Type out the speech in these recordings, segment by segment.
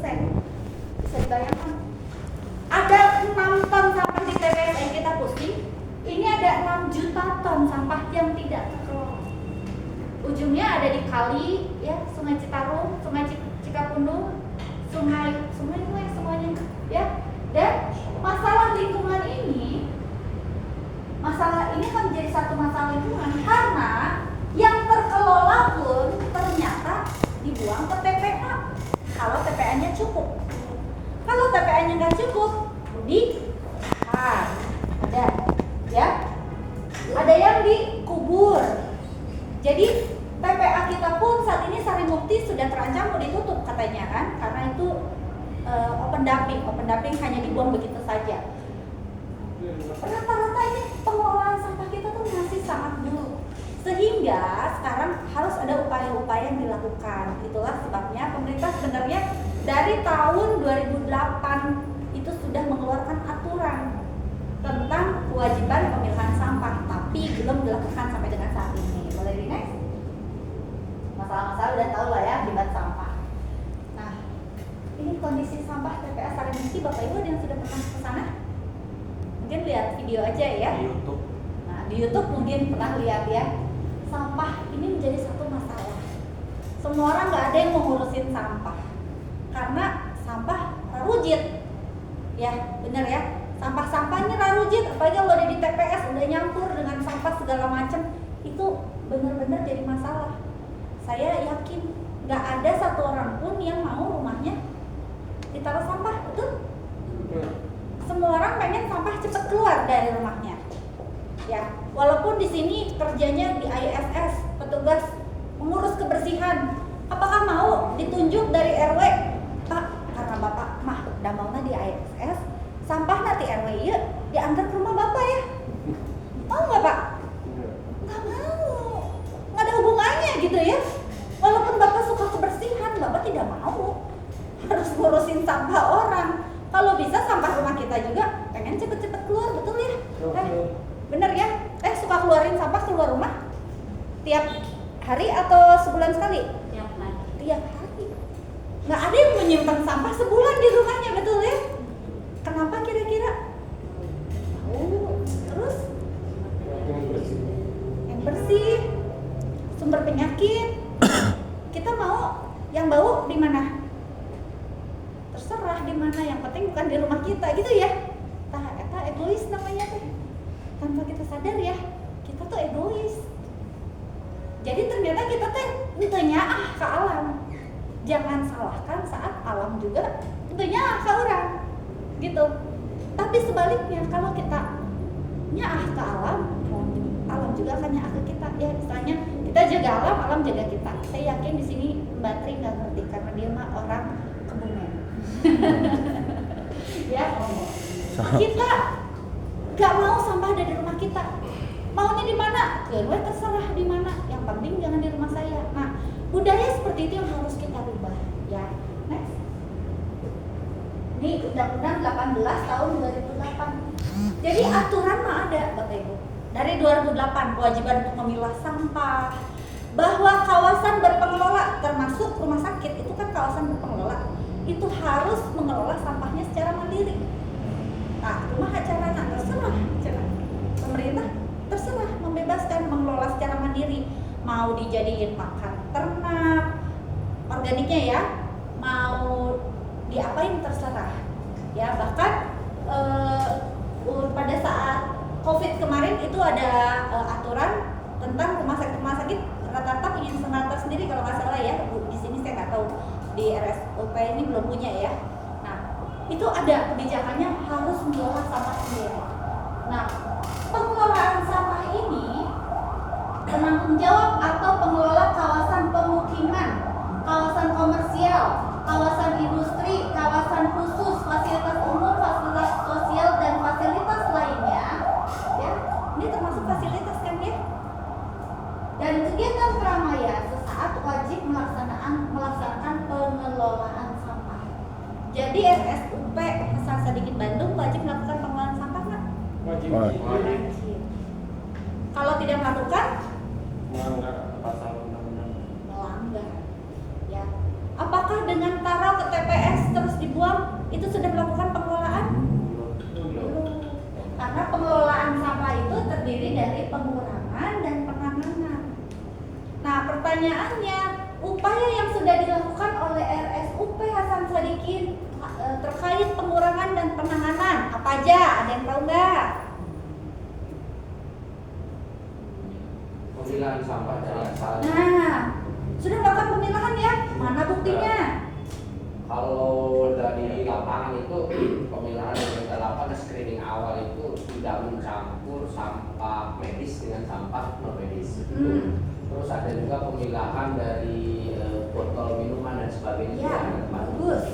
persen. Bisa dibayangkan? Ada 6 ton sampah di TPS yang kita pusing. Ini ada 6 juta ton sampah yang tidak terkelola. Ujungnya ada di kali, ya, Sungai Citarum, Sungai Cikapundung, sungai semuanya, ya. Dan masalah lingkungan ini kan menjadi satu masalah lingkungan karena yang terkelola pun ternyata dibuang ke TPA. Kalau TPA-nya cukup. Kalau TPA-nya nggak cukup, ada, ya, ada yang dikubur. Jadi TPA kita pun saat ini Sarimukti sudah terancam mau ditutup katanya kan, karena itu open dumping hanya dibuang begitu saja. Rata-rata ini pengelolaan sampah kita tuh masih sangat buruk, sehingga sekarang harus ada upaya-upaya yang dilakukan. Itulah sebabnya pemerintah sebenarnya dari tahun 2008 itu sudah mengeluarkan aturan tentang kewajiban pemilahan sampah, tapi belum dilakukan sampai dengan saat ini. Boleh di next? Masalah-masalah udah tahu lah ya akibat sampah. Nah, ini kondisi sampah TPA Sarimukti. Bapak Ibu ada yang sudah pernah ke sana? Mungkin lihat video aja ya. Di YouTube. Nah, di YouTube mungkin pernah lihat ya. Sampah ini menjadi satu masalah. Semua orang nggak ada yang mau ngurusin sampah karena sampah rarujit. Ya, benar ya. Sampah-sampahnya rarujit, apalagi kalau udah di TPS udah nyampur dengan sampah segala macam, itu benar-benar jadi masalah. Saya yakin nggak ada satu orang pun yang mau rumahnya ditaruh sampah, betul? Semua orang pengen sampah cepat keluar dari rumahnya. Ya, walaupun di sini kerjanya di ISS, petugas mengurus kebersihan, apakah mau ditunjuk dari RW? Pak, karena Bapak mah udah mau di ISS, sampah nanti RW ya diantar ke rumah Bapak ya. Mau nggak Pak? Nggak mau, nggak ada hubungannya gitu ya. Walaupun Bapak suka kebersihan, Bapak tidak mau harus ngurusin sampah orang. Kalau bisa sampah rumah kita juga pengen cepet-cepet keluar, betul ya? Bener ya? Suka keluarin sampah keluar rumah tiap hari atau sebulan sekali? Tiap hari. Nggak ada yang menyimpan sampah sebulan di rumahnya, betul ya? Kenapa kira-kira? Terus yang bersih, sumber penyakit. Kita mau yang bau di mana? Terserah di mana, yang penting bukan di rumah kita gitu ya. Eta egois namanya tuh. Tanpa kita sadar ya, kita tuh egois. Jadi ternyata kita tuh nyaah ke alam. Jangan salahkan saat alam juga nyaah ke orang. Gitu. Tapi sebaliknya kalau kita nyaah ke alam, alam juga akan nyaah ke kita. Ya misalnya kita jaga alam, alam jaga kita. Saya yakin di sini Mbak Tri nggak ngerti karena dia mah orang Kebumen. Ya, kita nggak mau sampah ada di rumah kita. Maunya di mana? Keluar terserah di mana. Yang penting jangan di rumah saya. Nah, budaya seperti itu yang harus kita rubah. Ya, next. Ini Undang-Undang 18 tahun 2008. Jadi aturan mah ada, Bapak Ibu. Dari 2008 kewajiban untuk memilah sampah, bahwa kawasan berpengelola termasuk rumah sakit itu kan kawasan berpengelola, itu harus mengelola sampahnya secara mandiri. Nah, rumah acara terserah, pemerintah terserah membebaskan mengelola secara mandiri. Mau dijadiin pakan ternak, organiknya ya, mau diapain terserah. Ya bahkan pada saat COVID kemarin itu ada aturan tentang rumah sakit rata-rata punya insenerator sendiri kalau nggak salah ya. Di sini saya nggak tahu, di RSUP ini belum punya ya. Nah, itu ada kebijakannya harus mengelola sampah sendiri. Nah, pengelolaan sampah ini penanggung jawab atau pengelola kawasan pemukiman, kawasan komersial, kawasan industri, kawasan khusus, fasilitas umum, fasilitas sosial dan fasilitas lainnya. Ya, ini termasuk fasilitas kan ya? Dan kegiatan keramaian sesaat wajib melaksanakan pengelolaan sampah. Jadi RSUP Hasan Sadikin Bandung wajib melakukan pengelolaan sampah nggak? Wajib. Kalau tidak melakukan, Melanggar pasal undang-undang. melanggar. Ya. Apakah dengan taruh ke TPS bikin terkait pengurangan dan penanganan? Apa aja? Ada yang tahu nggak? Pemilahan sampah dari asalnya. Nah, sudah melakukan pemilahan ya? Mana buktinya? Kalau dari lapangan itu pemilahan yang kita lakukan screening awal itu tidak mencampur sampah medis dengan sampah non medis. Terus ada juga pemilahan dari botol minuman dan sebagainya. Ya, bagus.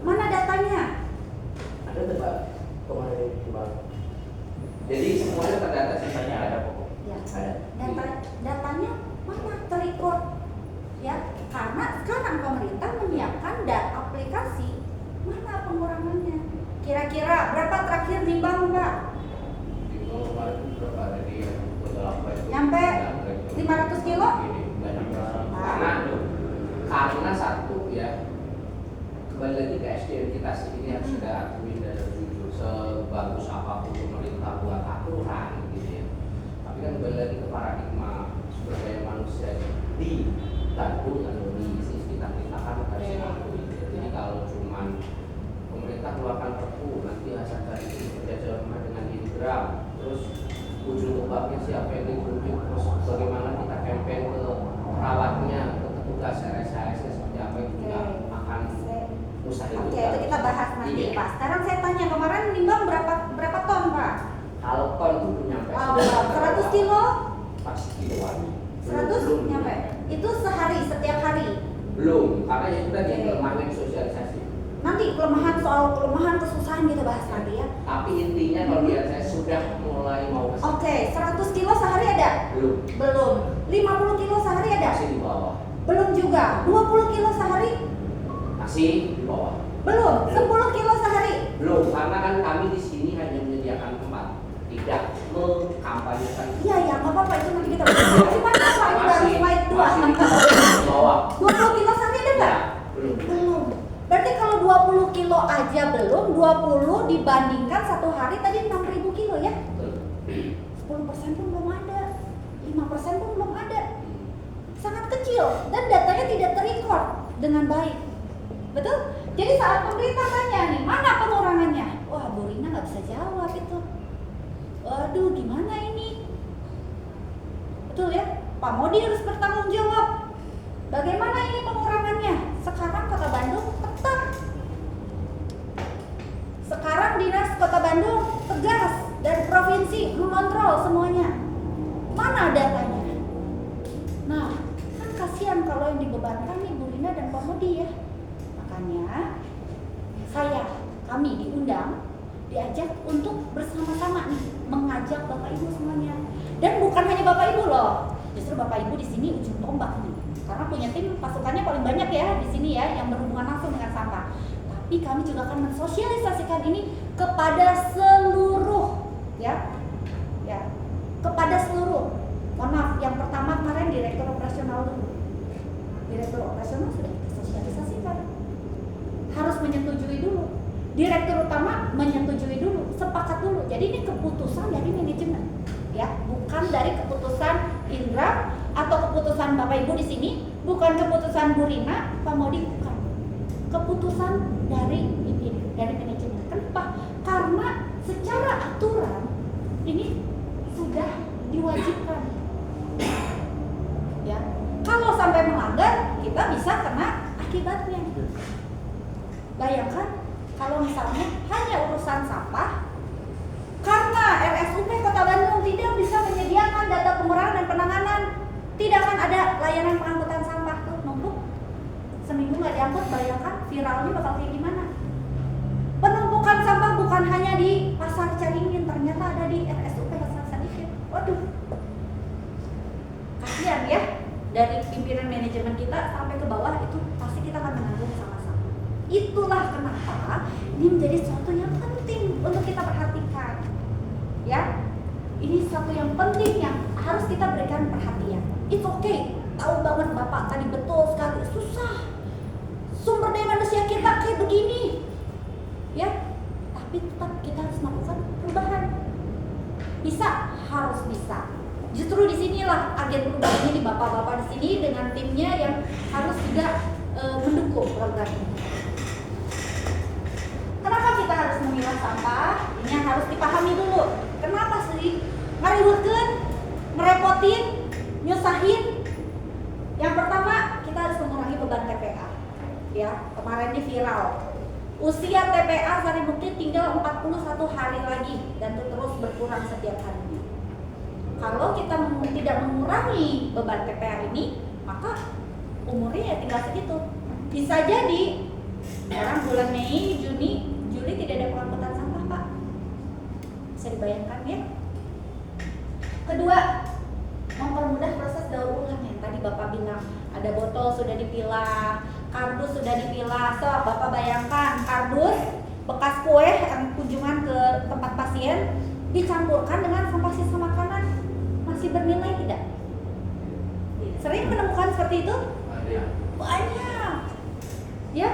Mana datanya? Ada tebak kemarin Bang. Jadi semuanya terdata, sisanya ada pokok. Ya, Ada. datanya mana terrecord? Ya, karena sekarang pemerintah menyiapkan aplikasi. Mana pengurangannya? Kira-kira berapa terakhir nimbang, Mbak? Timbang kemarin itu berapa? Jadi botol apa itu? Nyampe 500 kilo? Karena satu ya, kembali lagi ke SDM kita sih, ini harus kita akuin dan jujur, sebagus apapun pemerintah buat aturan gitu ya, tapi kan kembali lagi ke paradigma sumber daya manusia di Bandung atau di sekitar kita kan harus diakui. Jadi kalau cuman pemerintah keluarkan perpu, nanti asal cari kerjasama dengan Indra, terus ujung tombaknya siapa yang ditunjuk, terus bagaimana kita campaign ke perawatnya, ke petugas RSHS seperti apa itu juga akan mustahil. Oke, itu kita bahas nanti, Pak. Sekarang saya tanya, kemarin nimbang berapa ton, Pak? Kalau ton itu belum nyampe. 100 kilo? Pasti kiloan. 100 nyampe. Itu sehari, setiap hari? Belum, karena itu tadi kelemahan sosialisasi. Nanti kelemahan kesusahan kita bahas nanti ya. Tapi intinya kalau saya sudah mulai mau ke sana. Oke, 100 kilo sehari ada? Belum. 50 kilo sehari ada? Masih di bawah. Belum juga. 20 kilo sehari? Masih di bawah. Belum. 10 kilo sehari? Belum, karena kan kami di sini hanya menyediakan tempat, tidak mengkampanyekan. Iya, nggak apa-apa, itu nanti kita bahas. Cuma apa ini baru slide 2. Masih di bawah. 20 kilo sehari ada nggak? Belum. Berarti kalau 20 kilo aja belum, 20 dibandingkan satu hari tadi 6.000 kilo ya? 10% pun belum ada, 5% pun belum ada. Sangat kecil dan datanya tidak terrecord dengan baik. Betul? Jadi saat pemerintah tanya nih, mana pengurangannya? Wah, Bu Rina nggak bisa jawab itu. Waduh, gimana ini? Betul ya? Pak Modi harus bertanggung jawab. Bagaimana ini pengurangannya? Sekarang Kota Bandung tetap. Sekarang Dinas Kota Bandung tegas dan provinsi mengontrol semuanya. Mana datanya? Nah, kan kasihan kalau yang dibebankan nih Bu Rina dan Pak Modi ya. Makanya kami diundang, diajak untuk bersama-sama nih mengajak Bapak Ibu semuanya. Dan bukan hanya Bapak Ibu loh, justru Bapak Ibu di sini ujung tombak nih. Karena punya tim pasukannya paling banyak ya di sini ya yang berhubungan langsung dengan sampah. Tapi kami juga akan mensosialisasikan ini kepada seluruh kepada seluruh. Mohon maaf, yang pertama kemarin Direktur Operasional dulu. Direktur Operasional sudah kita sosialisasikan. Harus menyetujui dulu. Direktur utama menyetujui dulu, sepakat dulu. Jadi ini keputusan dari manajemen, ya, bukan dari keputusan Indra atau keputusan Bapak Ibu di sini, bukan keputusan Bu Rina, Pak Modi, bukan. Keputusan dari manajemen. Kenapa? Karena secara aturan ini sudah diwajibkan. Ya, kalau sampai melanggar, kita bisa kena akibatnya. Bayangkan kalau misalnya hanya urusan sampah, karena RSUP Kota Bandung tidak bisa menyediakan data pengurangan dan penanganan, tidak akan ada layanan pengangkutan sampah tuh numpuk. Seminggu nggak diangkut, bayangkan viralnya bakal kayak gimana? Penumpukan sampah bukan hanya di Pasar Caringin, ternyata ada di RSUP Pasar Sadikin. Waduh, kasihan ya, dari pimpinan manajemen kita sampai ke bawah itu pasti kita akan menanggung sama-sama. Itulah kenapa ini menjadi sesuatu yang penting untuk kita perhatikan. Ya, ini sesuatu yang penting yang harus kita berikan perhatian. It's okay, tahu banget Bapak tadi betul sekali, susah. Sumber daya manusia kita kayak begini, ya. Tapi tetap kita harus melakukan perubahan. Bisa, harus bisa. Justru disinilah agen perubahannya di bapak-bapak di sini dengan timnya yang harus juga mendukung program ini. harus dipahami dulu. Kenapa sih ngaributkeun, ngerepotin, nyusahin? Yang pertama, kita harus mengurangi beban TPA. Ya, kemarin di viral. Usia TPA Sarimukti tinggal 41 hari lagi dan itu terus berkurang setiap harinya. Kalau kita tidak mengurangi beban TPA ini, maka umurnya ya tinggal segitu. Bisa jadi orang bulan Mei, Juni, Juli tidak ada pengangkutan sampah, Pak. Bisa dibayangkan ya. Kedua, mempermudah proses daur ulang yang tadi Bapak bilang. Ada botol sudah dipilah, kardus sudah dipilah. So, Bapak bayangkan kardus bekas kue yang kunjungan ke tempat pasien dicampurkan dengan sampah sisa makanan, masih bernilai tidak? Sering menemukan seperti itu? Banyak. Ya,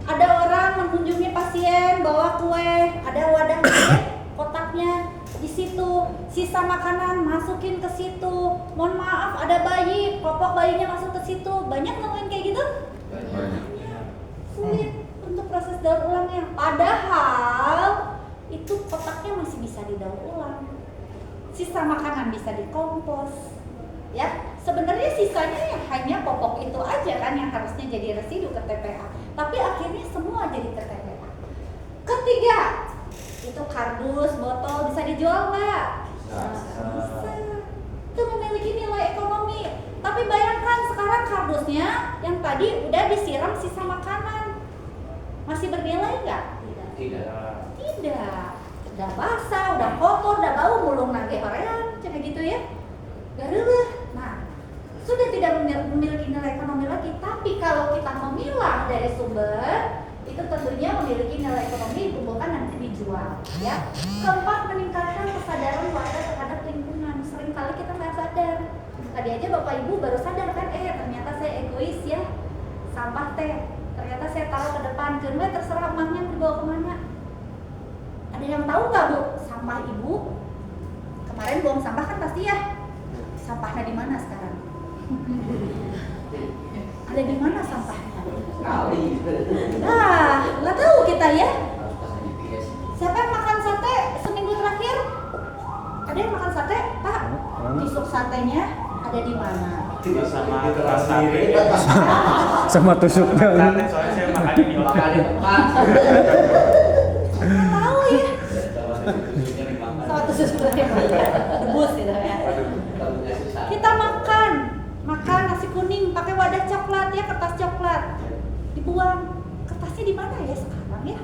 ada orang mengunjungi pasien bawa kue, ada wadah kue, kotaknya di situ, sisa makanan masukin ke situ. Mohon maaf, ada bayi, popok bayinya masuk ke situ. Banyak nemuin kayak gitu? Banyak. Sulit untuk proses daur ulangnya. Padahal itu kotaknya masih bisa didaur ulang. Sisa makanan bisa dikompos. Ya, sebenarnya sisanya ya hanya popok itu aja kan yang harusnya jadi residu ke TPA. Tapi akhirnya semua jadi ke TPA. Ketiga, itu kardus, botol bisa dijual nggak? Bisa. Itu memiliki nilai ekonomi. Tapi bayangkan sekarang kardusnya yang tadi udah disiram sisa makanan, masih bernilai nggak? Tidak. Udah basah, udah kotor, udah bau, mulung nage horean, kayak gitu ya. Gareuh. Nah, sudah tidak memiliki nilai ekonomi lagi. Tapi kalau kita memilah dari sumber, itu tentunya memiliki nilai ekonomi, bukan nanti dijual. Ya. Keempat, meningkatkan kesadaran warga terhadap lingkungan. Seringkali kita nggak sadar. Tadi aja Bapak Ibu baru sadar kan, ternyata saya egois ya. Sampah teh, ternyata saya taruh ke depan, karena terserah emaknya dibawa kemana. Ada yang tahu nggak Bu? Sampah Ibu kemarin buang sampah kan pasti ya. Sampahnya di mana sekarang? Ada di mana sampahnya? Nah, nggak tahu kita ya. Siapa yang makan sate seminggu terakhir? Ada yang makan sate, Pak? Tusuk satenya ada di mana? Sama tukang sate. Sama tusuknya. Soalnya saya makannya di hotel. Nggak tahu ya. Sama tusuk yang debus gitu ya. Kita makan nasi kuning pakai wadah coklat ya, kertas coklat dibuang. Kertasnya di mana ya sekarang ya?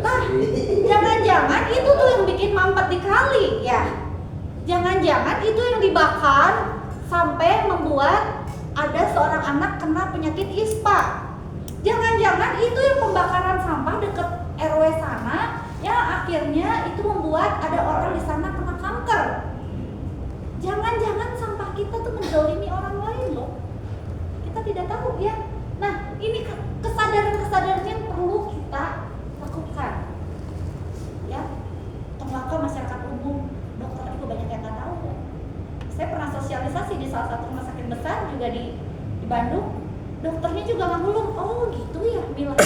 Nah, jangan-jangan itu tuh yang bikin mampet di kali ya. Jangan-jangan itu yang dibakar sampai membuat ada seorang anak kena penyakit ISPA. Jangan-jangan itu yang pembakaran sampah deket RW sana yang akhirnya itu membuat ada orang di sana kena kanker. Jangan-jangan sampah kita tuh menzalimi orang lain loh. Kita tidak tahu ya. Nah, ini kesadaran-kesadaran yang perlu kita lakukan. Ya, tokoh masyarakat umum, dokter juga banyak yang nggak tahu. Saya pernah sosialisasi di salah satu rumah sakit besar juga di Bandung. Dokternya juga nggak ngulung. Oh gitu ya, bilang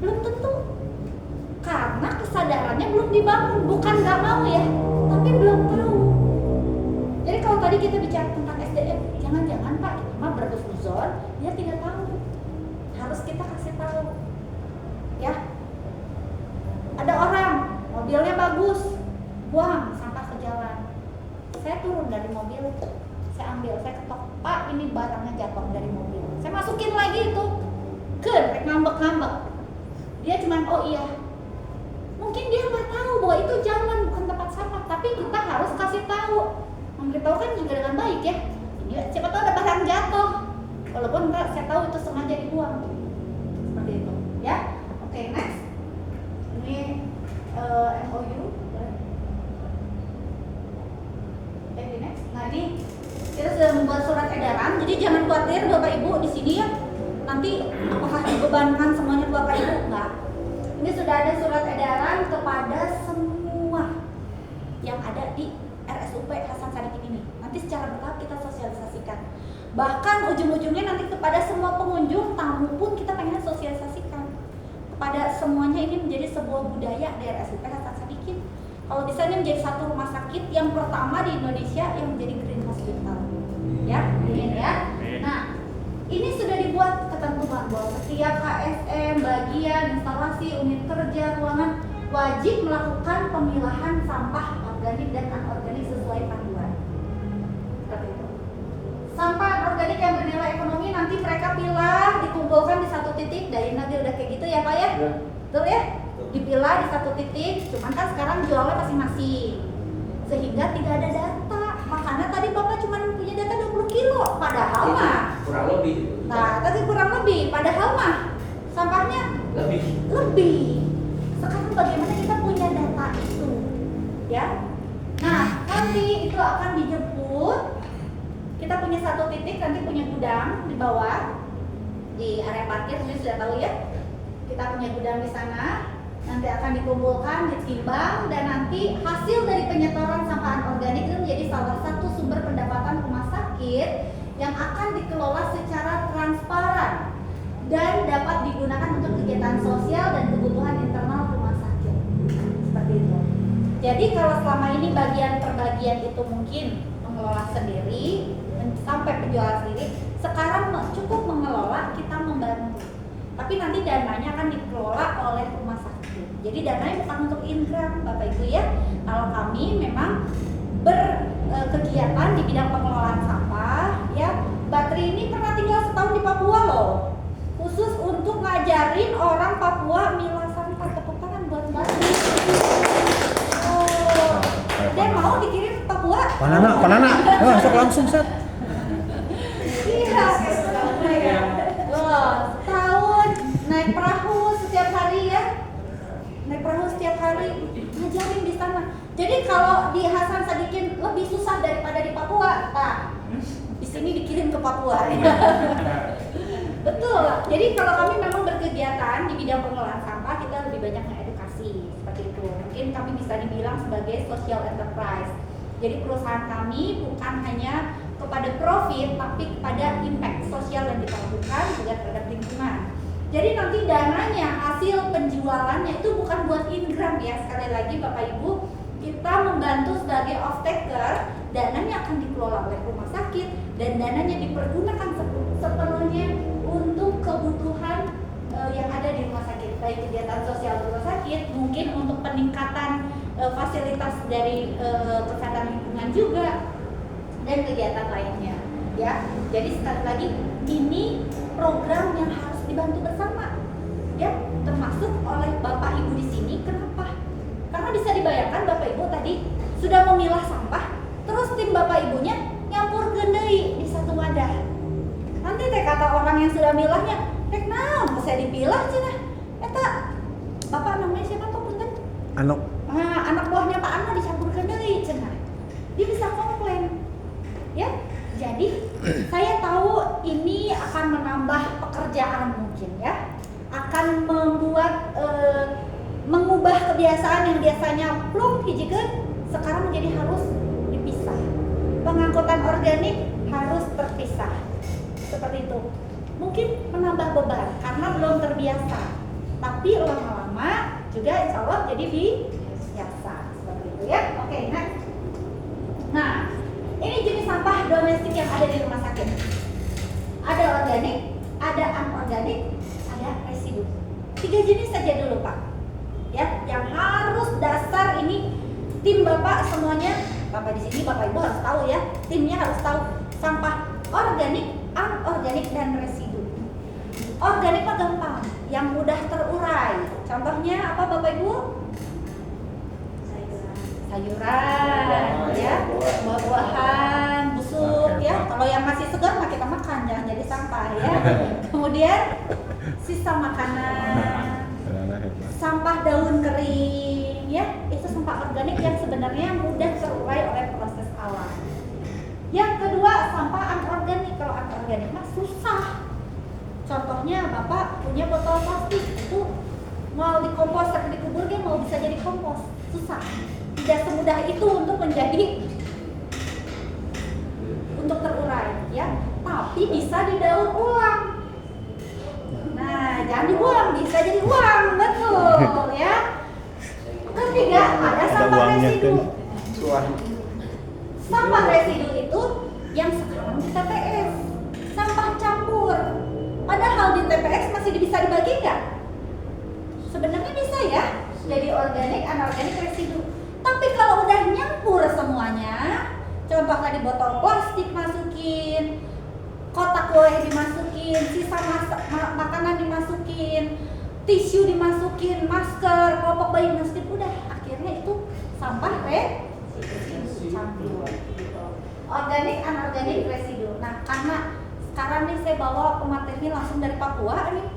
belum tentu. Karena kesadarannya belum dibangun. Bukan nggak mau ya, tapi belum tahu. Jadi kalau tadi kita bicara tentang SDM, jangan-jangan Pak, kita mah berhusnuzon, dia tidak tahu. Harus kita kasih tahu. Ya. Ada orang, mobilnya bagus, buang sampah ke jalan. Saya turun dari mobil, saya ambil, saya ketok, Pak ini barangnya jatuh dari mobil. Saya masukin lagi itu, ngambek-ngambek. Dia cuman, oh iya. Mungkin dia nggak tahu bahwa itu jalan bukan tempat sampah, tapi kita harus kasih tahu. Memberitahu kan juga dengan baik ya. Ini siapa tahu ada barang jatuh, walaupun enggak, saya tahu itu sengaja dibuang. Seperti itu, ya. Oke, next. Ini MOU. Next. Nah ini kita sudah membuat surat edaran. Jadi jangan khawatir Bapak Ibu di sini ya. Nanti apakah dibebankan semuanya Bapak Ibu? Enggak. Ini sudah ada surat edaran kepada semua yang ada di RSUP Hasan Sadikin ini. Nanti secara bertahap kita sosialisasikan. Bahkan ujung-ujungnya nanti kepada semua pengunjung, tamu pun kita pengen sosialisasikan kepada semuanya ini menjadi sebuah budaya di RSUP Hasan Sadikin. Kalau bisa ini menjadi satu rumah sakit yang pertama di Indonesia yang menjadi green hospital. Ya, amin ya. Nah, ini sudah dibuat ketentuan bahwa setiap ASN, bagian, instalasi, unit kerja, ruangan wajib melakukan pemilahan sampah organik dan anorganik sesuai panduan. Seperti itu. Sampah organik yang bernilai ekonomi nanti mereka pilah, dikumpulkan di satu titik. Dari nanti udah kayak gitu ya Pak ya? Betul ya? Dipilah di satu titik, cuman kan sekarang jualnya masing-masing. Sehingga tidak ada data. Makanya tadi Bapak cuma punya data 20 kilo, padahal mah kurang lebih. nah, tadi kurang lebih, padahal mah sampahnya lebih. Sekarang bagaimana kita punya data itu? Ya. Nah, nanti itu akan dijemput. Kita punya satu titik, nanti punya gudang di bawah di area parkir, ini sudah tahu ya. Kita punya gudang di sana. Nanti akan dikumpulkan, ditimbang, dan nanti hasil dari penyetoran sampah anorganik itu menjadi salah satu sumber pendapatan rumah sakit yang akan dikelola secara transparan dan dapat digunakan untuk kegiatan sosial dan kebutuhan internal rumah sakit. Seperti itu. Jadi kalau selama ini bagian per bagian itu mungkin mengelola sendiri sampai penjualan sendiri, sekarang cukup mengelola, kita membantu. Tapi nanti dananya akan dikelola oleh rumah sakit. Jadi dananya bukan untuk Ingram, Bapak Ibu ya. Kalau kami memang berkegiatan di bidang pengelolaan sampah, ya. Batri ini pernah tinggal setahun di Papua loh, khusus untuk ngajarin orang Papua milah sampah. Tepuk tangan buat Batri. Oh, dia mau dikirim ke Papua. Panana, masuk langsung set. Iya, loh, setahun naik perahu setiap hari ya. Naik perahu setiap hari, ngajarin di sana. Jadi kalau di Hasan Sadikin lebih susah daripada di Papua, Pak. Di sini dikirim ke Papua. Betul. Jadi kalau kami memang berkegiatan di bidang pengelolaan sampah, kita lebih banyak mengedukasi seperti itu. Mungkin kami bisa dibilang sebagai social enterprise. Jadi perusahaan kami bukan hanya kepada profit, tapi kepada impact sosial yang kita lakukan juga terhadap lingkungan. Jadi nanti dananya, hasil penjualannya itu bukan buat Ingram ya. Sekali lagi Bapak Ibu, kita membantu sebagai off-taker, dananya akan dikelola oleh rumah sakit dan dananya dipergunakan sepenuhnya untuk kebutuhan yang ada di rumah sakit. Baik kegiatan sosial di rumah sakit, mungkin untuk peningkatan fasilitas dari kesehatan lingkungan juga, dan kegiatan lainnya ya. Jadi sekali lagi, ini program yang harus dibantu bersama ya, termasuk oleh Bapak Ibu di sini. Kenapa? Karena bisa dibayangkan Bapak Ibu tadi sudah memilah sampah, terus tim Bapak Ibunya nyampur gendei di satu wadah. Nanti teh kata orang yang sudah milahnya, "Rek naon bisa dipilah cenah?" Eta Bapak namanya siapa tuh punten? Anok. Nah, anak buahnya Pak Ano dicampur gendei cenah. Dia bisa komplain. Ya. Jadi saya tahu ini akan menambah pekerjaan mungkin ya, akan membuat mengubah kebiasaan yang biasanya plung hijikeun sekarang menjadi harus dipisah. Pengangkutan organik harus terpisah. Seperti itu. Mungkin menambah beban karena belum terbiasa. Tapi lama-lama juga insya Allah jadi biasa. Seperti itu ya. Oke, next. Nah, ini jenis sampah domestik yang ada di rumah sakit. Ada organik, ada anorganik, ada residu. 3 jenis saja dulu Pak. Ya, yang harus dasar ini tim Bapak semuanya, Bapak di sini, Bapak Ibu harus tahu ya. Timnya harus tahu sampah organik, anorganik, dan residu. Organik mah gampang, yang mudah terurai. Contohnya apa Bapak Ibu? Sayuran, ya, buah-buahan, busuk, ya. Kalau yang masih segar mah kita makan, jangan jadi sampah, ya. Kemudian sisa makanan, sampah daun kering, ya, itu sampah organik yang sebenarnya mudah terurai oleh proses alam. Yang kedua, sampah anorganik. Kalau anorganik mah susah. Contohnya Bapak punya botol plastik, itu mau dikompos atau dikubur dia mau bisa jadi kompos, susah. Tidak semudah itu untuk terurai ya, tapi bisa didaur ulang. Nah, jangan dibuang, bisa jadi uang, betul. ya. Ketiga, ada sampah uangnya, residu. kan? Sampah residu itu yang sekarang di TPS, sampah campur. Padahal di TPS masih bisa dibagi nggak? Sebenarnya bisa ya, jadi organik, anorganik, residu. Tapi kalau udah nyampur semuanya, contoh tadi botol plastik masukin, kotak kue dimasukin, sisa makanan dimasukin, tisu dimasukin, masker, popok bayi dimasukin, udah akhirnya itu sampah campur. Organik, anorganik, residu. Nah, karena sekarang nih saya bawa pemateri langsung dari Papua nih.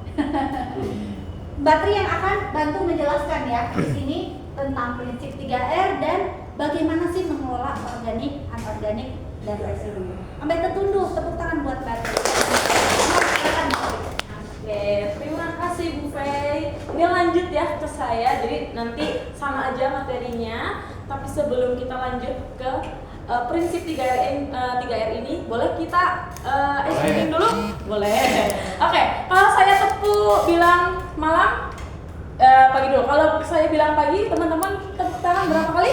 Mbak Tri yang akan bantu menjelaskan ya di sini tentang prinsip 3R dan bagaimana sih mengelola organik, anorganik, dan residu. Sampai tertunduk, tepuk tangan buat Mbak Tri. Oke, terima kasih Bu Fei. Ini lanjut ya ke saya, jadi nanti sama aja materinya. Tapi sebelum kita lanjut ke prinsip 3R ini, boleh kita explaining dulu? Boleh. Oke, kalau saya Tepu bilang malam, pagi dulu. Kalau saya bilang pagi, teman-teman tepuk tangan berapa kali?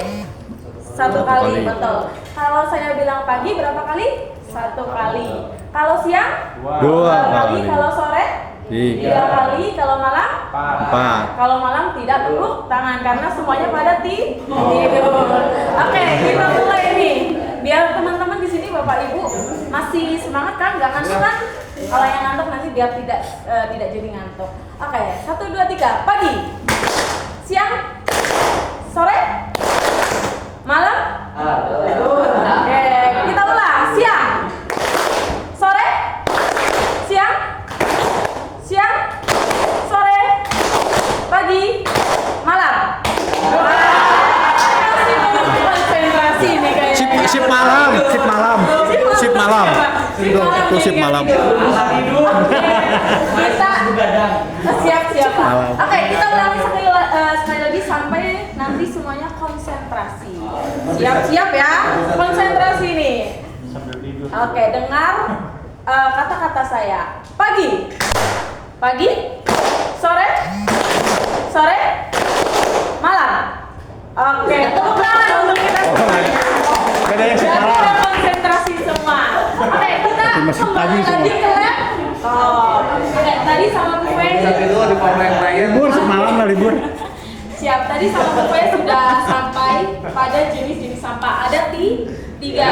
Satu kali, betul. Kalau saya bilang pagi berapa kali? Satu kali. Kalau siang? Dua kali. kali. Kalau sore? Tiga kali. Kalau malam? 4. Kalau malam tidak tepuk tangan karena semuanya pada tidur. Oke, kita mulai nih. Biar teman-teman di sini Bapak Ibu masih semangat kan? Nggak ngantuk kan? Kalau yang ngantuk nanti biar tidak jadi ngantuk. Oke, 1, 2, 3. Pagi, siang, sore, malam. Oke, kita ulang. Siang, sore, siang, sore, pagi, malam. Masih belum konsentrasi nih kayaknya. Sip malam. Itu sip malam. Kita siap-siap. Malam. Oke, kita ulangi sekali lagi sampai nanti semuanya konsentrasi. Siap-siap ya, konsentrasi nih. Sambil tidur. Oke, dengar kata-kata saya. Pagi, sore, malam. Oke, tepuk tangan untuk kita semua. Beda yang sip Jadi malam. udah konsentrasi semua. Oke, kita Masih kembali pagi semua. lagi ke lab. Oke, tadi sama Bu Fei. Libur sip malam lah libur. Siap, tadi sama Bu Fei sudah sampai pada jenis-jenis sampah. Ada tiga,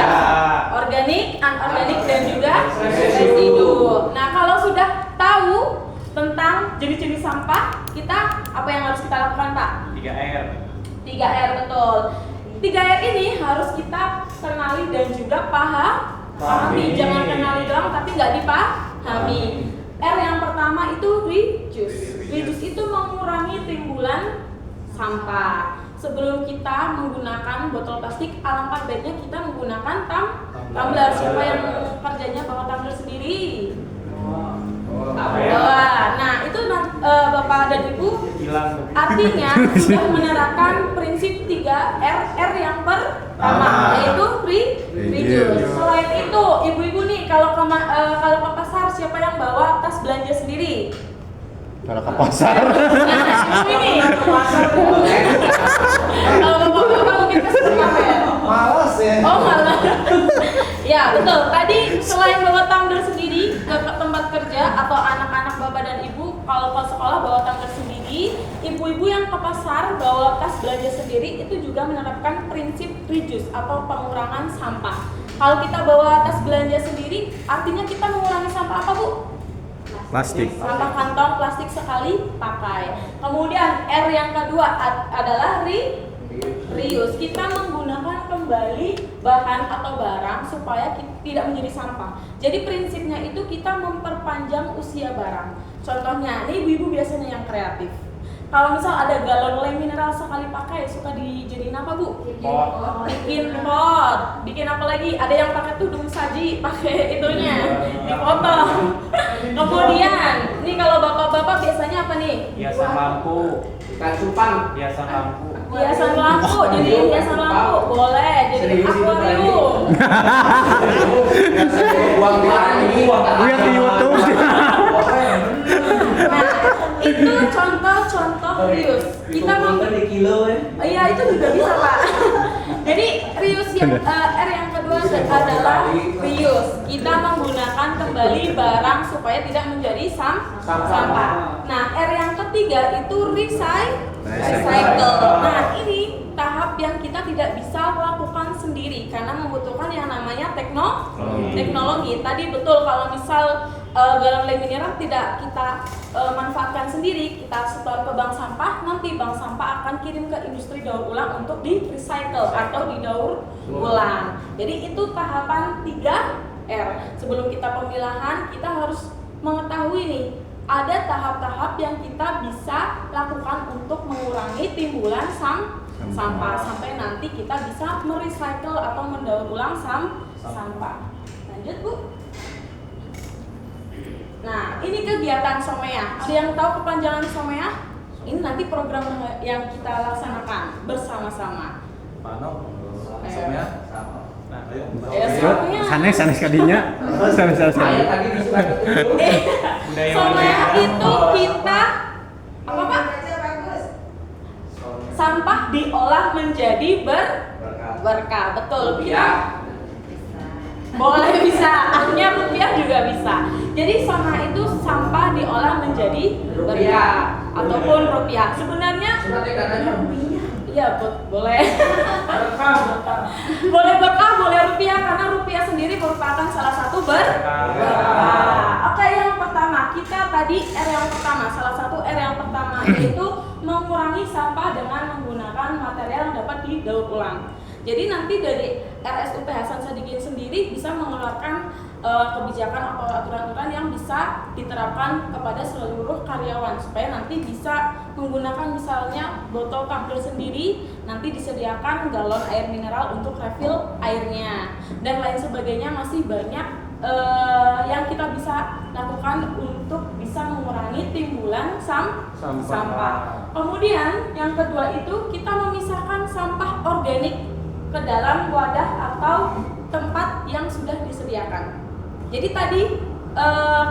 organik, anorganik, dan juga residu. Nah, kalau sudah tahu tentang jenis-jenis sampah, kita apa yang harus kita lakukan, Pak? 3R. 3R, betul. 3R ini harus kita kenali dan juga pahami. Jangan kenali doang tapi nggak dipahami. R yang pertama itu reduce. Reduce itu mengurangi timbulan sampah. Sebelum kita menggunakan botol plastik, alangkah baiknya kita menggunakan tumbler. Siapa yang kerjanya bawa tumbler sendiri? Nah, itu Bapak dan Ibu artinya sudah menerapkan prinsip 3R yang pertama, yaitu reduce. Selain itu, ibu-ibu nih kalau ke pasar siapa yang bawa tas belanja sendiri? Kalau ke pasar. Nah, ini kalau bapak-bapak mungkin ke supermarket. Malas ya. Oh malah. Ya betul. Tadi selain bawa tumbler sendiri ke tempat kerja atau anak-anak bapak dan ibu kalau ke sekolah bawa tumbler sendiri, ibu-ibu yang ke pasar bawa tas belanja sendiri itu juga menerapkan prinsip reduce atau pengurangan sampah. Kalau kita bawa tas belanja sendiri, artinya kita mengurangi sampah apa, Bu? Plastik. Sampah kantong plastik sekali pakai. Kemudian R yang kedua adalah reuse. Kita menggunakan kembali bahan atau barang supaya tidak menjadi sampah. Jadi prinsipnya itu kita memperpanjang usia barang. Contohnya, ini ibu-ibu biasanya yang kreatif. Kalau misal ada galon lem mineral sekali pakai, suka dijadiin apa, Bu? Bikin pot. Bikin apa lagi? Ada yang pakai tudung saji, pakai itunya, dipotong. Kemudian, ini kalau bapak-bapak biasanya apa nih? Hiasan lampu. Ikan cupang. Hiasan lampu. Hiasan lampu, jadi hiasan lampu boleh, jadi akuarium. Buang di angin. Lihat di YouTube. Nah, itu contoh-contoh reuse. Kita di kilo ya. iya itu juga bisa Pak. Jadi reuse yang R yang kedua adalah reuse. Kita menggunakan kembali barang supaya tidak menjadi sampah. Nah R yang ketiga itu recycle. Nah ini tahap yang kita tidak bisa lakukan sendiri karena membutuhkan yang namanya teknologi. Tadi betul kalau misal garam lem mineral tidak kita manfaatkan sendiri, kita setor ke bank sampah, nanti bank sampah akan kirim ke industri daur ulang untuk di recycle atau didaur ulang. Jadi itu tahapan 3R. Sebelum kita pemilahan, kita harus mengetahui nih ada tahap-tahap yang kita bisa lakukan untuk mengurangi timbulan sampah sampai nanti kita bisa merecycle atau mendaur ulang sampah. Lanjut Bu. Nah, ini kegiatan Somea. Ada yang tahu kepanjangan Somea? Ini nanti program yang kita laksanakan bersama-sama. Pano, Somea. Nah, ayo. Sanes kadinya. Sanes. Saya tadi disuruh Somea itu kita apa Pak? Sampah diolah menjadi berkah. Betul. rupiah. Boleh bisa, akhirnya rupiah juga bisa. Jadi Somea itu sampah diolah menjadi berkah ataupun rupiah. Sebenarnya Suratnya katanya rupiah. iya boleh. Boleh berkah, boleh rupiah karena rupiah sendiri merupakan salah satu berkah. Oke, yang pertama kita tadi R yang pertama, salah satu R yang pertama yaitu mengurangi sampah dengan menggunakan material yang dapat didaur ulang. Jadi nanti dari RSUP Hasan Sadikin sendiri bisa mengeluarkan kebijakan atau aturan-aturan yang bisa diterapkan kepada seluruh karyawan supaya nanti bisa menggunakan misalnya botol tumbler sendiri, nanti disediakan galon air mineral untuk refill airnya dan lain sebagainya. Masih banyak yang kita bisa lakukan untuk bisa mengurangi timbulan sampah. Kemudian yang kedua itu kita memisahkan sampah organik ke dalam wadah atau tempat yang sudah disediakan. Jadi tadi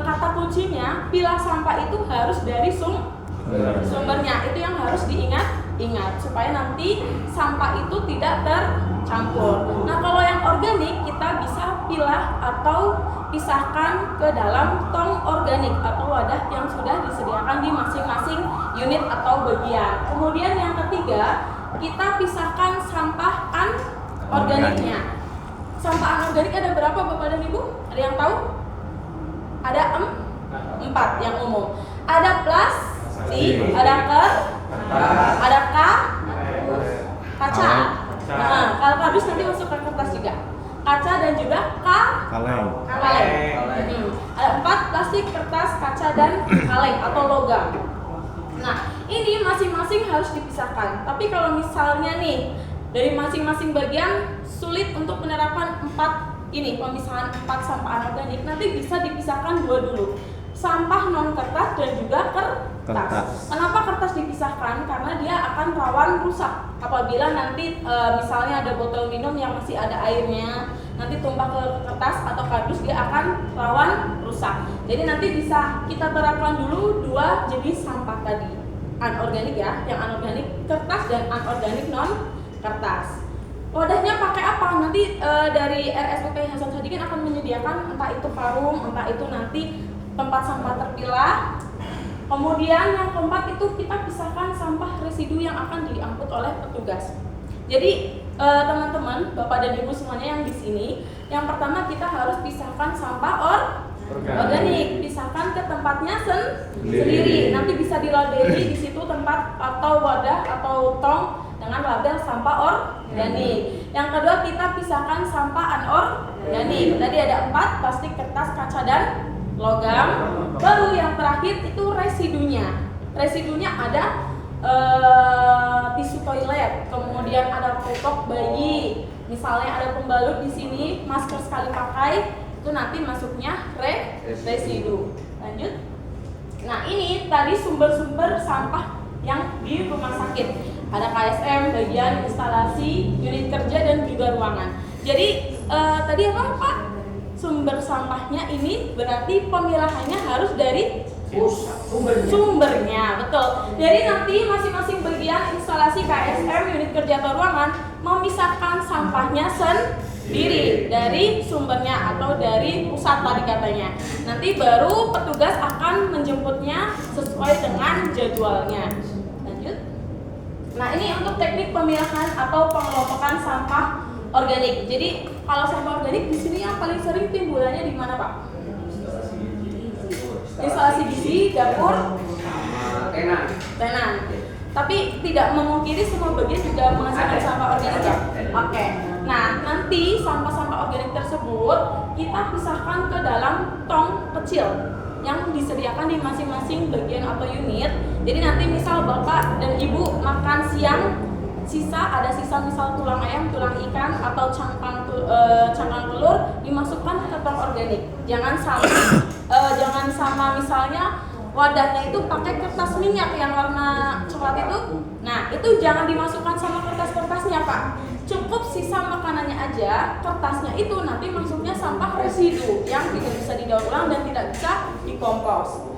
kata kuncinya pilah sampah itu harus dari sumbernya. Itu yang harus diingat supaya nanti sampah itu tidak tercampur. Nah kalau yang organik kita bisa pilah atau pisahkan ke dalam tong organik atau wadah yang sudah disediakan di masing-masing unit atau bagian. Kemudian yang ketiga kita pisahkan sampah anorganiknya. Sampah anorganik ada berapa Bapak dan Ibu? Ada yang tahu? Ada 4 yang umum. Ada plastik, ada kaca. Nah, kalau kardus nanti masuk ke kertas juga. Kaca dan juga kaleng. Ada 4 plastik, kertas, kaca dan kaleng atau logam. Nah, ini masing-masing harus dipisahkan. Tapi kalau misalnya nih dari masing-masing bagian sulit untuk menerapkan 4 ini pemisahan 4 sampah anorganik, nanti bisa dipisahkan 2 dulu. Sampah non kertas dan juga kertas. Kenapa kertas dipisahkan? Karena dia akan rawan rusak. Apabila nanti misalnya ada botol minum yang masih ada airnya, nanti tumpah ke kertas atau kardus, dia akan rawan rusak. Jadi nanti bisa kita terapkan dulu 2 jenis sampah tadi. Anorganik ya, yang anorganik kertas dan anorganik non kertas. Wadahnya pakai apa? Nanti dari RSUP Hasan Sadikin akan menyediakan entah itu karung, entah itu nanti tempat sampah terpilah. Kemudian yang keempat itu kita pisahkan sampah residu yang akan diangkut oleh petugas. Jadi teman-teman, Bapak dan Ibu semuanya yang di sini, yang pertama kita harus pisahkan sampah organik, pisahkan ke tempatnya sendiri. Nanti bisa dilabeli di situ tempat atau wadah atau tong dengan label sampah organik. Yang kedua kita pisahkan sampah anorganik. Tadi ada 4, plastik, kertas, kaca dan logam. Baru yang terakhir itu residunya. Residunya ada tisu toilet, kemudian ada popok bayi, misalnya ada pembalut di sini, masker sekali pakai, itu nanti masuknya residu. Lanjut. Nah ini tadi sumber-sumber sampah yang di rumah sakit. Ada KSM, bagian instalasi, unit kerja dan juga ruangan. Jadi tadi apa Pak? Sumber sampahnya ini berarti pemilahannya harus dari sumbernya, betul. Jadi nanti masing-masing bagian instalasi KSM unit kerja atau ruangan memisahkan sampahnya sendiri dari sumbernya atau dari pusat tadi katanya. Nanti baru petugas akan menjemputnya sesuai dengan jadwalnya. Lanjut. Nah, ini untuk teknik pemilahan atau pengelompokan sampah organik. Jadi kalau sampah organik di sini yang paling sering timbulannya di mana, Pak? Instalasi gizi, dapur, sama tenan. Tapi tidak memungkiri semua bagian juga menghasilkan sampah organik ya? Oke. Nah, nanti sampah-sampah organik tersebut kita pisahkan ke dalam tong kecil yang disediakan di masing-masing bagian atau unit. Jadi nanti misal Bapak dan Ibu makan siang, ada sisa misal tulang ayam, tulang ikan atau cangkang telur dimasukkan ke tong organik. Jangan sama misalnya wadahnya itu pakai kertas minyak yang warna coklat itu. Nah, itu jangan dimasukkan sama kertas-kertasnya, Pak. Cukup sisa makanannya aja, kertasnya itu nanti masuknya sampah residu yang tidak bisa didaur ulang dan tidak bisa dikompos.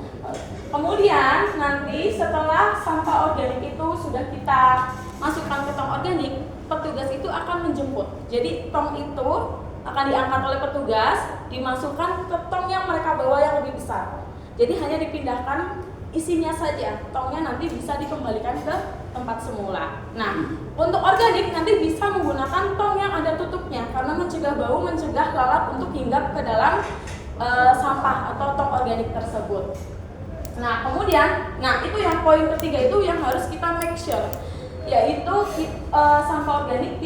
Kemudian nanti setelah sampah organik itu sudah kita masukkan ke tong organik, petugas itu akan menjemput. Jadi tong itu akan diangkat oleh petugas, dimasukkan ke tong yang mereka bawa yang lebih besar. Jadi hanya dipindahkan isinya saja, tongnya nanti bisa dikembalikan ke tempat semula. Nah, untuk organik nanti bisa menggunakan tong yang ada tutupnya karena mencegah bau, mencegah lalat untuk hinggap ke dalam sampah atau tong organik tersebut. Nah, kemudian, itu yang poin ketiga itu yang harus kita make sure, yaitu sampah organik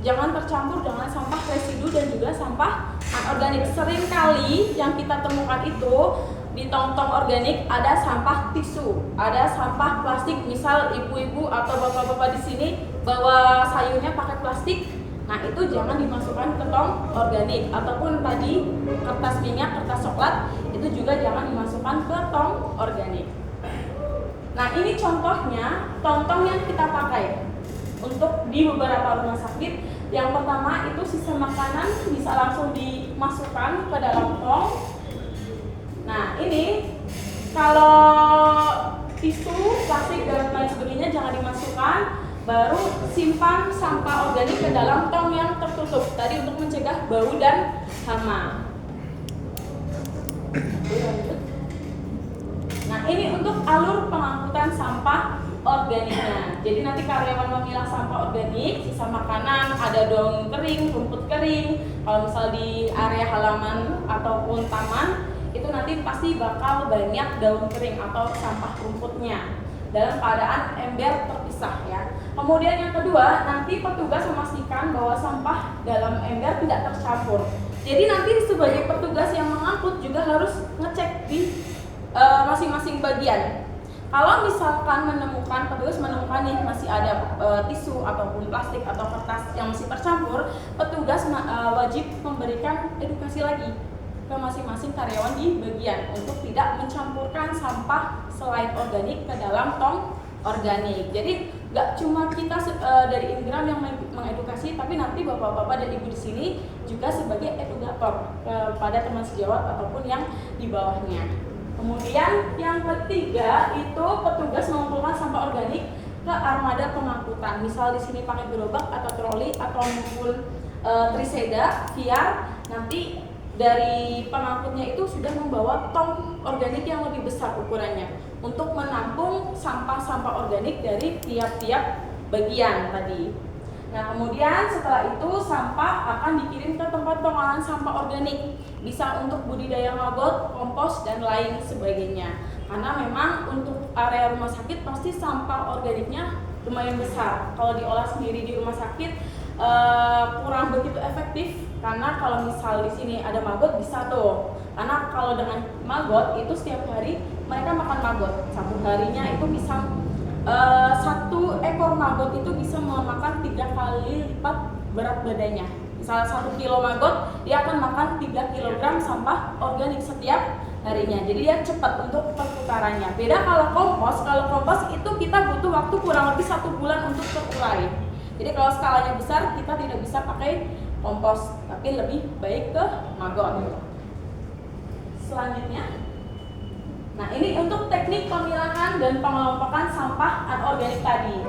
jangan tercampur dengan sampah residu dan juga sampah anorganik. Seringkali yang kita temukan itu di tong-tong organik ada sampah tisu, ada sampah plastik. Misal ibu-ibu atau bapak-bapak di sini bawa sayurnya pakai plastik. Nah, itu jangan dimasukkan ke tong organik. Ataupun tadi kertas minyak, kertas coklat, itu juga jangan dimasukkan ke tong organik. Nah, ini contohnya tong-tong yang kita pakai untuk di beberapa rumah sakit. Yang pertama itu sisa makanan bisa langsung dimasukkan ke dalam tong. Nah, ini kalau tisu, plastik dan lain sebagainya jangan dimasukkan. Baru simpan sampah organik ke dalam tong yang tertutup tadi untuk mencegah bau dan hama. Nah, ini untuk alur pengangkutan sampah organiknya. Jadi nanti karyawan memilah sampah organik, sisa makanan, ada daun kering, rumput kering. Kalau misal di area halaman ataupun taman, itu nanti pasti bakal banyak daun kering atau sampah rumputnya dalam keadaan ember terpisah ya. Kemudian yang kedua, nanti petugas memastikan bahwa sampah dalam ember tidak tercampur. Jadi nanti sebagai petugas yang mengangkut juga harus ngecek di masing-masing bagian. Kalau misalkan petugas menemukan nih masih ada tisu ataupun plastik atau kertas yang masih tercampur, petugas wajib memberikan edukasi lagi ke masing-masing karyawan di bagian untuk tidak mencampurkan sampah selain organik ke dalam tong organik. Jadi nggak cuma kita dari Ingram yang mengedukasi, tapi nanti bapak-bapak dan ibu di sini juga sebagai edukator kepada teman sejawat ataupun yang di bawahnya. Kemudian yang ketiga itu petugas mengumpulkan sampah organik ke armada pengangkutan. Misal di sini pakai gerobak atau troli atau maupun triseda, viar. Nanti dari pengangkutnya itu sudah membawa tong organik yang lebih besar ukurannya untuk menampung sampah-sampah organik dari tiap-tiap bagian tadi. Nah, kemudian setelah itu sampah akan dikirim ke tempat pengolahan sampah organik. Bisa untuk budidaya maggot, kompos, dan lain sebagainya. Karena memang untuk area rumah sakit pasti sampah organiknya lumayan besar. Kalau diolah sendiri di rumah sakit kurang begitu efektif. Karena kalau misal di sini ada maggot bisa tuh. Karena kalau dengan maggot itu setiap hari mereka makan maggot. Satu harinya itu bisa satu ekor maggot itu bisa memakan 3 kali lipat berat badannya. Misalnya 1 kilo maggot, dia akan makan 3 kg sampah organik setiap harinya. Jadi dia cepat untuk perputarannya. Beda kalau kompos itu kita butuh waktu kurang lebih 1 bulan untuk terurai. Jadi kalau skalanya besar kita tidak bisa pakai kompos, tapi lebih baik ke maggot. Selanjutnya Nah, ini untuk teknik pemilahan dan pengelompokan sampah anorganik tadi.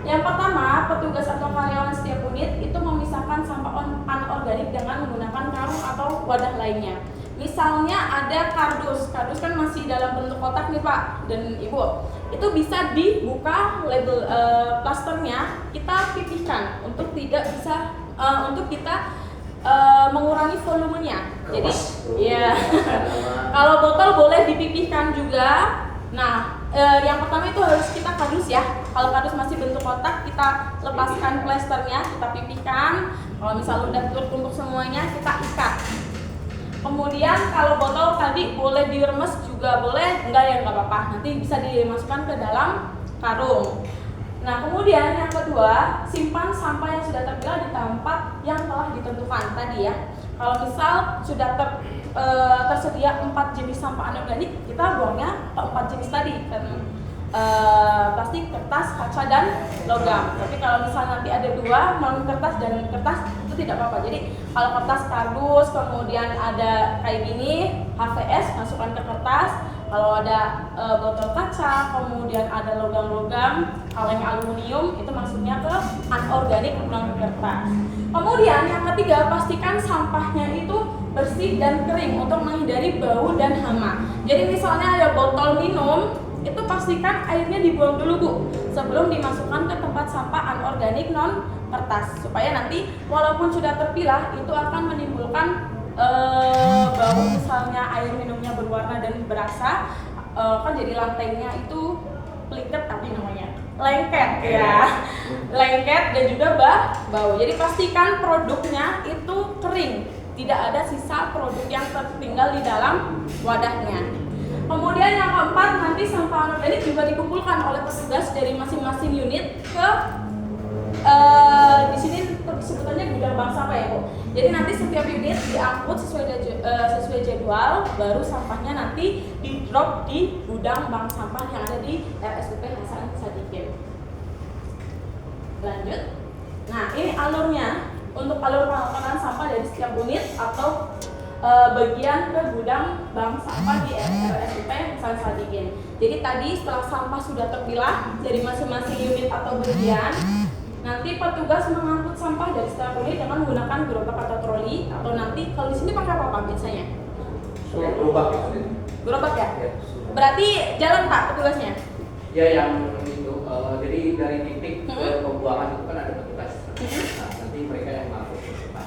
Yang pertama, petugas atau karyawan setiap unit itu memisahkan sampah anorganik dengan menggunakan karung atau wadah lainnya. Misalnya ada kardus kan masih dalam bentuk kotak nih Pak dan Ibu. Itu bisa dibuka label plasternya, kita pipihkan untuk tidak bisa untuk kita mengurangi volumenya. Jadi ya kalau botol boleh dipipihkan juga. Nah, yang pertama itu harus kita kardus ya. Kalau kardus masih bentuk kotak, kita lepaskan plasternya, kita pipihkan. Kalau misalnya udah tertumpuk semuanya, kita ikat. Kemudian kalau botol tadi boleh diremes juga boleh, enggak ya nggak apa-apa. Nanti bisa dimasukkan ke dalam karung. Nah, kemudian yang kedua, simpan sampah yang sudah terpilah di tempat yang telah ditentukan tadi ya. Kalau misal sudah tersedia 4 jenis sampah anorganik, kita buangnya 4 jenis tadi kan. Plastik, kertas, kaca, dan logam. Tapi kalau misalnya nanti ada 2, non kertas dan kertas, itu tidak apa-apa. Jadi kalau kertas kardus, kemudian ada kayak gini, HVS masukkan ke kertas. Kalau ada botol kaca, kemudian ada logam-logam, kaleng aluminium, itu masuknya ke anorganik non kertas. Kemudian yang ketiga, pastikan sampahnya itu bersih dan kering untuk menghindari bau dan hama. Jadi misalnya ada botol minum, itu pastikan airnya dibuang dulu Bu sebelum dimasukkan ke tempat sampah anorganik non kertas, supaya nanti walaupun sudah terpilah itu akan menimbulkan bau, misalnya air minumnya berwarna dan berasa, kan jadi lantainya itu pliket tapi namanya lengket ya, lengket dan juga bau. Jadi pastikan produknya itu kering, tidak ada sisa produk yang tertinggal di dalam wadahnya. Kemudian yang keempat, nanti sampah anorganik juga dikumpulkan oleh petugas dari masing-masing unit ke di sini sebutannya gudang bank sampah ya Bu. Jadi nanti setiap unit diangkut sesuai jadwal, baru sampahnya nanti di drop di gudang bank sampah yang ada di RSUP Hasan Sadikin. Lanjut. Nah, ini alurnya untuk alur pengelolaan sampah dari setiap unit atau bagian ke gudang bank sampah di RSUP Hasan Sadikin. Jadi tadi setelah sampah sudah terpilah dari masing-masing unit atau bagian, nanti petugas mengangkut sampah dari setiap unit dengan menggunakan gerobak atau troli, atau nanti kalau di sini pakai apa biasanya? Gerobak ya. Gerobak ya? Berarti jalan Pak petugasnya? Ya yang itu, jadi dari titik ke pembuangan itu kan ada petugas. Nah, nanti mereka yang mengangkut.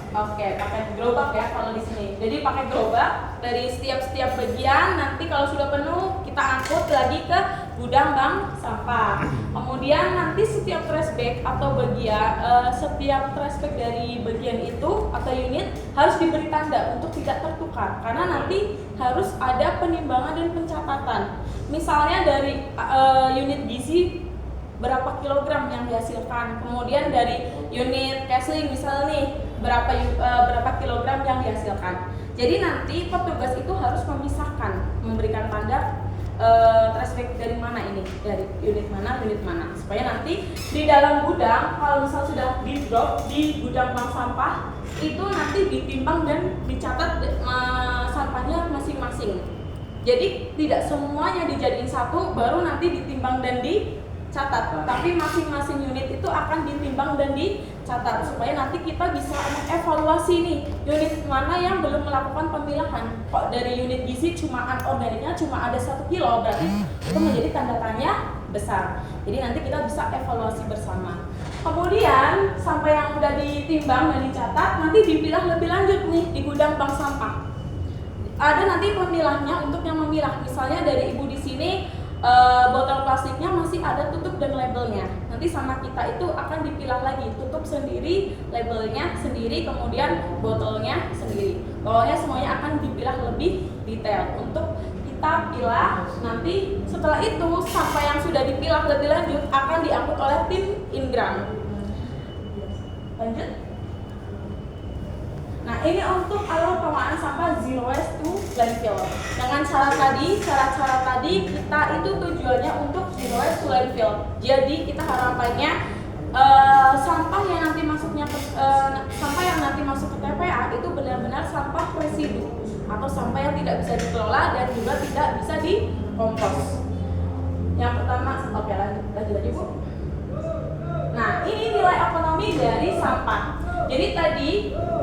Oke, pakai gerobak ya kalau di sini. Jadi pakai gerobak dari setiap bagian. Nanti kalau sudah penuh kita angkut lagi ke gudang bank sampah. Kemudian nanti setiap trash bag atau bagian, setiap trash bag dari bagian itu atau unit harus diberi tanda untuk tidak tertukar. Karena nanti harus ada penimbangan dan pencatatan. Misalnya dari unit gizi berapa kilogram yang dihasilkan, kemudian dari unit casing misalnya nih berapa kilogram yang dihasilkan. Jadi nanti petugas itu harus memisahkan, memberikan tanda trash bag dari mana ini, dari unit mana, supaya nanti di dalam gudang kalau misal sudah di drop di gudang bank sampah itu nanti ditimbang dan dicatat sampahnya masing-masing. Jadi tidak semuanya dijadiin satu baru nanti ditimbang dan dicatat, tapi masing-masing unit itu akan ditimbang dan dicatat supaya nanti kita bisa mengevaluasi nih unit mana yang belum melakukan pemilahan. Kok dari unit gizi cuma anorganiknya cuma ada 1 kilo, berarti itu menjadi tanda tanya besar. Jadi nanti kita bisa evaluasi bersama. Kemudian sampah yang udah ditimbang dan dicatat nanti dipilah lebih lanjut nih di gudang bank sampah. Ada nanti pemilahnya untuk yang memilah. Misalnya dari ibu di sini botol plastiknya masih ada tutup dan labelnya. Nanti sama kita itu akan dipilah lagi, tutup sendiri, labelnya sendiri, kemudian botolnya sendiri. Pokoknya semuanya akan dipilah lebih detail untuk kita pilah. Nanti setelah itu sampah yang sudah dipilah lebih lanjut akan diangkut oleh tim Ingram. Lanjut. Nah, ini untuk alur pengelolaan sampah zero waste to landfill. Dengan cara-cara tadi kita itu tujuannya untuk zero waste to landfill. Jadi kita harapannya sampah yang nanti masuk ke TPA itu benar-benar sampah residu atau sampah yang tidak bisa dikelola dan juga tidak bisa kompos. Yang pertama, oke lanjut lagi Bu. Nah, ini nilai ekonomi dari sampah. Jadi tadi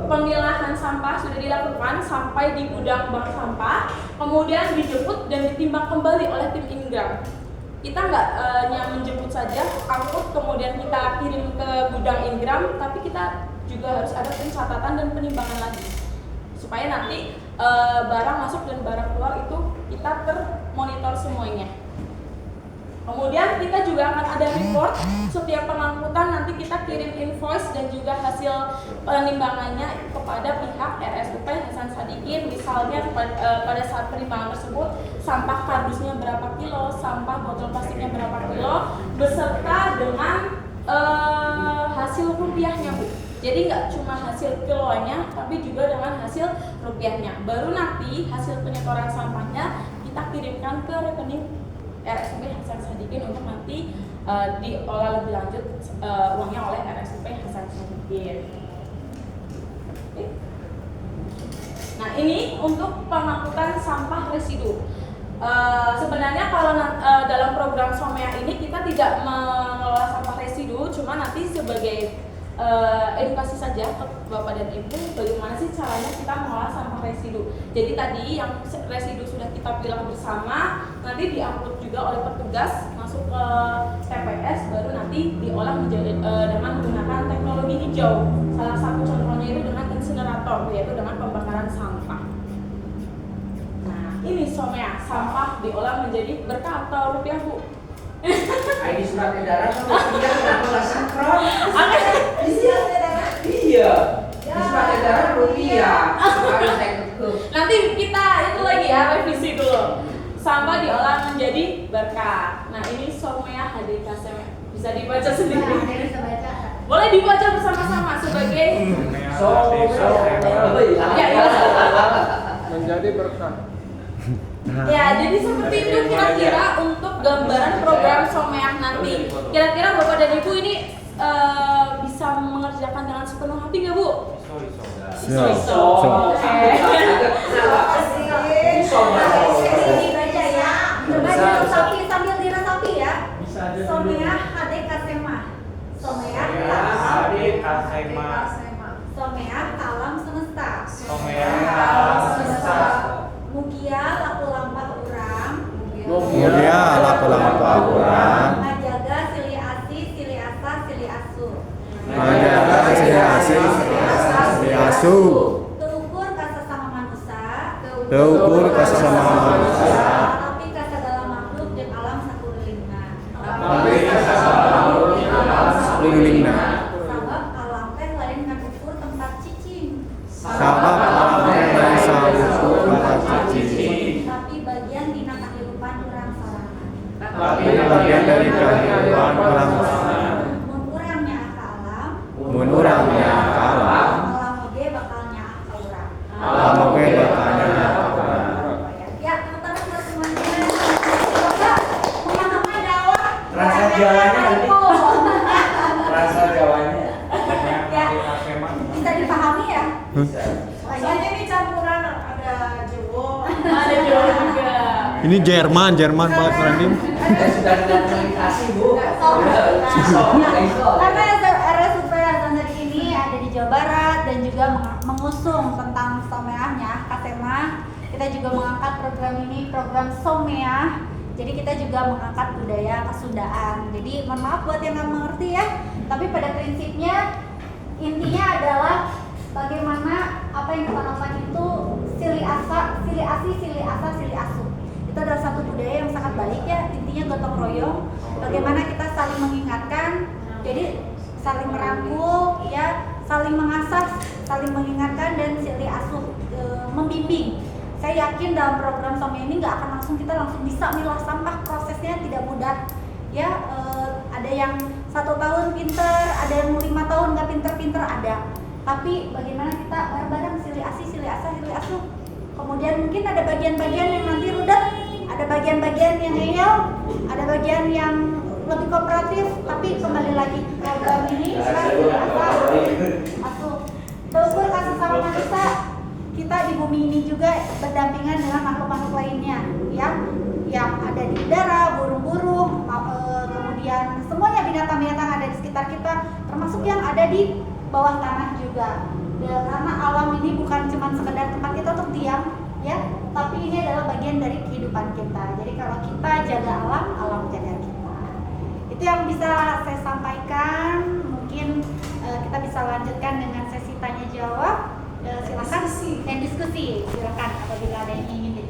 pemilahan sampah sudah dilakukan sampai di gudang bank sampah, kemudian dijemput dan ditimbang kembali oleh tim Ingram. Kita nggak hanya menjemput saja, angkut kemudian kita kirim ke gudang Ingram, tapi kita juga harus ada pencatatan dan penimbangan lagi supaya nanti barang masuk dan barang keluar itu kita termonitor semuanya. Kemudian kita juga akan ada report setiap pengangkutan, nanti kita kirim invoice dan juga hasil penimbangannya kepada pihak RSUP Hasan Sadikin. Misalnya pada saat penimbangan tersebut sampah kardusnya berapa kilo, sampah botol plastiknya berapa kilo, beserta dengan hasil rupiahnya Bu. Jadi nggak cuma hasil kilonya, tapi juga dengan hasil rupiahnya. Baru nanti hasil penyetoran sampahnya kita kirimkan ke rekening RSUP Hasan Sadikin untuk nanti diolah lebih lanjut uangnya oleh RSUP Hasan Sadikin. Nah ini untuk pengangkutan sampah residu. Sebenarnya kalau dalam program Somea ini kita tidak mengelola sampah residu, cuma nanti sebagai edukasi saja ke Bapak dan Ibu bagaimana sih caranya kita mengolah sampah residu. Jadi tadi yang residu sudah kita pilah bersama, nanti diangkut juga oleh petugas masuk ke TPS, baru nanti diolah menjadi dengan menggunakan teknologi hijau. Salah satu contohnya itu dengan insinerator, yaitu dengan pembakaran sampah. Nah ini Somea, sampah diolah menjadi berkah atau rupiah Bu. Di surat edaran rupiah kenapa nggak sakral? Di surat edaran? Iya. Di surat edaran rupiah. Kemarin saya kekeh. Nanti kita itu lagi ya, revisi dulu. Sampah diolah menjadi berkah. Nah ini Somea HDKSM. Bisa dibaca sendiri. Nah, ada bisa baca. Boleh dibaca bersama-sama sebagai ya, menjadi berkah. ya, jadi seperti itu kira-kira untuk gambaran program Somea nanti. Kira-kira Bapak dan Ibu ini bisa mengerjakan dengan sepenuh hati nggak Bu? So. Dibaca ya. Coba diresapi sambil diresapi ya. Somea HDKSM. Somea Somea alam semesta. Mugia laku lampah urang. Mulia laku lampah urang. Ngajaga sili asi, sili asa, sili asu. Ngajaga sili asi, sili asu. Teukur ka sesama manusia. Teukur ka sesama manusia. Tapi ka segala makhluk jeung alam sakulilingna. Sakulilingna. Sabab alam teh lain ngakukur tempat cicing. Sabab alam teh saukur tempat cicing. Tapi bagian dina kahirupan urang sorangan. Tapi bagian dari kehidupan orang Mun urang nyaah ka alam, mun urang nyaah ka alam, alam oge bakal nyaah ka urang. alam oge bakal nyaah ka urang. Ya, teman-teman buat semuanya. Semoga pemahaman dakwah Rasa Jawanya nanti. Rasa Jawanya. ya bisa dipahami ya. Soalnya ini campuran ada Jawa. Ada Jawa juga. Ini Jerman banget Randim. Sudah komunikasi Bu. Karena RSUP Hasan Sadikin ini ada di Jawa Barat dan juga mengusung tentang Someahnya Kasema. Kita juga mengangkat program ini, program Someah. Jadi kita juga mengangkat budaya Kesundaan. Jadi mohon maaf buat yang nggak mengerti ya. Tapi pada prinsipnya intinya adalah bagaimana apa yang kita lakukan itu sili asa, sili asi, sili asa, sili asu. Itu adalah satu budaya yang sangat baik ya. Intinya gotong royong. Bagaimana kita saling mengingatkan. Jadi saling merangkul, ya, saling mengasah, saling mengingatkan dan sili asuh membimbing. Saya yakin dalam program Somea ini nggak akan kita langsung bisa milah sampah, prosesnya tidak mudah. Ya, ada yang 1 tahun pinter, ada yang 5 tahun nggak pinter-pinter ada. Tapi bagaimana kita bareng-bareng sili asi, sili asa, sili asuh. Kemudian mungkin ada bagian-bagian yang nanti rudet, ada bagian-bagian yang ngeyel, ada bagian yang lebih kooperatif. Tapi kembali lagi program ini sili asa, asuh. Teukur ka sesama manusia. Kita di bumi ini juga berdampingan dengan makhluk-makhluk lainnya, ya, yang sekitar kita, termasuk yang ada di bawah tanah juga. Karena alam ini bukan cuma sekedar tempat kita untuk diam, ya, tapi ini adalah bagian dari kehidupan kita. Jadi kalau kita jaga alam, alam jaga kita. Itu yang bisa saya sampaikan. Mungkin kita bisa lanjutkan dengan sesi tanya jawab. Silakan diskusi. Silakan apabila ada yang ingin